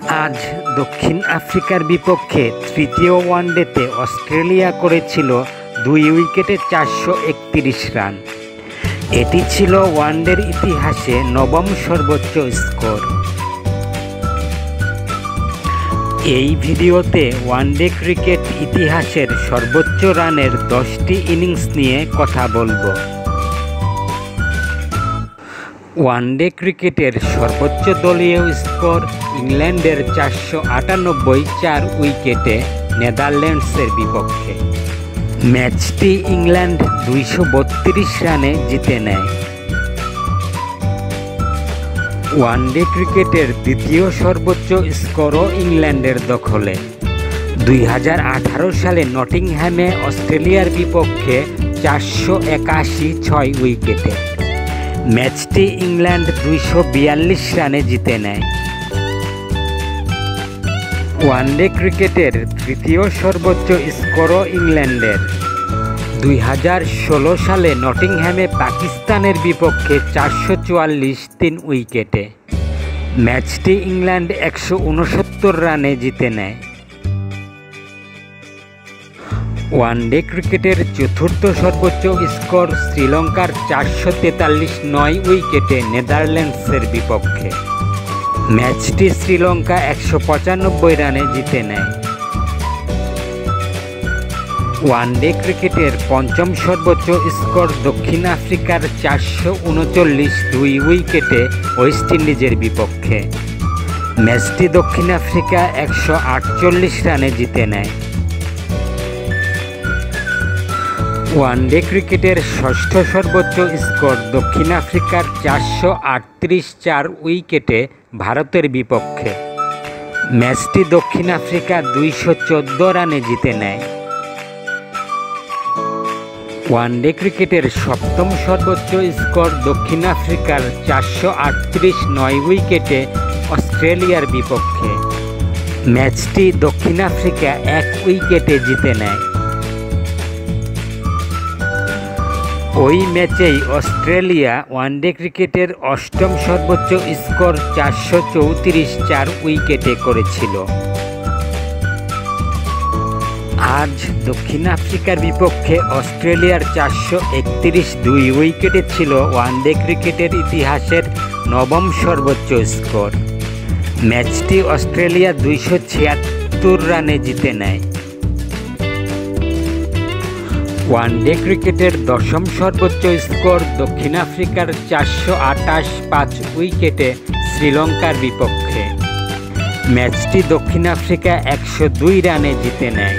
আজ দক্ষিণ আফ্রিকার বিপক্ষে তৃতীয় ওয়ানডেতে অস্ট্রেলিয়া করেছিল 2 উইকেটে 431 রান। এটি ছিল ওয়ানডের ইতিহাসে নবম সর্বোচ্চ স্কোর। এই ভিডিওতে ওয়ানডে ক্রিকেট ইতিহাসের সর্বোচ্চ রানের 10টি ইনিংস নিয়ে কথা বলবো। ওয়ানডে ক্রিকেটের সর্বোচ্চ দলীয় স্কোর ইংল্যান্ডের 498 4 উইকেটে নেদারল্যান্ডসের বিপক্ষে। ম্যাচটি ইংল্যান্ড 232 রানে জিতে নেয়। ওয়ানডে ক্রিকেটের দ্বিতীয় সর্বোচ্চ স্কোরও ইংল্যান্ডের দখলে। 2018 সালে নটিংহ্যামে অস্ট্রেলিয়ার বিপক্ষে 481 6 উইকেটে। ম্যাচটি ইংল্যান্ড 242 রানে জিতে নেয়। ওয়ানডে ক্রিকেটের তৃতীয় সর্বোচ্চ স্কোরও ইংল্যান্ডের। 2016 সালে নটিংহ্যামে পাকিস্তানের বিপক্ষে 444 3 উইকেটে। ম্যাচটি ইংল্যান্ড 169 রানে জিতে নেয়। ওয়ানডে ক্রিকেটের চতুর্থ সর্বোচ্চ স্কোর শ্রীলঙ্কার 443 9 উইকেটে নেদারল্যান্ডসের বিপক্ষে। ম্যাচটি শ্রীলঙ্কা 195 রানে জিতে নেয়। ওয়ানডে ক্রিকেটের পঞ্চম সর্বোচ্চ স্কোর দক্ষিণ আফ্রিকার 439 2 উইকেটে ওয়েস্ট ইন্ডিজের বিপক্ষে। ম্যাচটি দক্ষিণ আফ্রিকা 148 রানে জিতে নেয়। ওয়ানডে ক্রিকেটের ষষ্ঠ সর্বোচ্চ স্কোর দক্ষিণ আফ্রিকার 438 4 উইকেটে ভারতের বিপক্ষে। ম্যাচটি দক্ষিণ আফ্রিকা 214 রানে জিতে নেয়। ওয়ানডে ক্রিকেটের সপ্তম সর্বোচ্চ স্কোর দক্ষিণ আফ্রিকার 438 9 উইকেটে অস্ট্রেলিয়ার বিপক্ষে। ম্যাচটি দক্ষিণ আফ্রিকা 1 উইকেটে জিতে নেয়। ওই ম্যাচেই অস্ট্রেলিয়া ওয়ানডে ক্রিকেটের অষ্টম সর্বোচ্চ স্কোর 434 4 উইকেটে করেছিল। আজ দক্ষিণ আফ্রিকার বিপক্ষে অস্ট্রেলিয়ার 431 2 উইকেটে ছিল ওয়ানডে ক্রিকেটের ইতিহাসের নবম সর্বোচ্চ স্কোর। ম্যাচটি অস্ট্রেলিয়া 276 রানে জিতে নেয়। ওয়ানডে ক্রিকেটের দশম সর্বোচ্চ স্কোর দক্ষিণ আফ্রিকার 428 5 উইকেটে শ্রীলঙ্কার বিপক্ষে। ম্যাচটি দক্ষিণ আফ্রিকা 102 রানে জিতে নেয়।